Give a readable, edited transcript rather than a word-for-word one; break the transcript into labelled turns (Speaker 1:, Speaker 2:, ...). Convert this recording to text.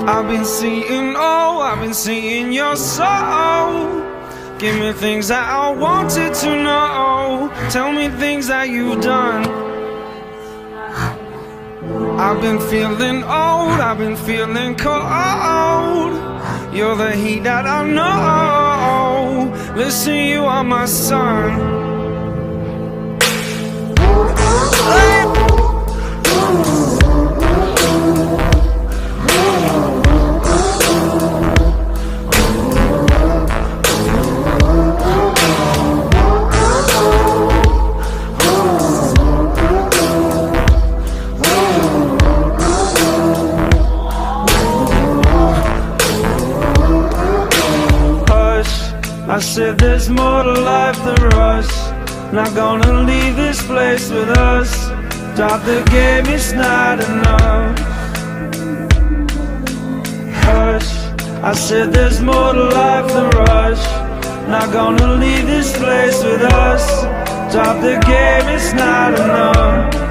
Speaker 1: I've been seeing, oh, I've been seeing your soul. Give me things that I wanted to know. Tell me things that you've done. I've been feeling old, I've been feeling cold. You're the heat that I know. Listen, you are my sun. I said there's more to life than rush. Not gonna leave this place with us. Drop the game, it's not enough. Hush, I said there's more to life than rush. Not gonna leave this place with us. Drop the game, it's not enough.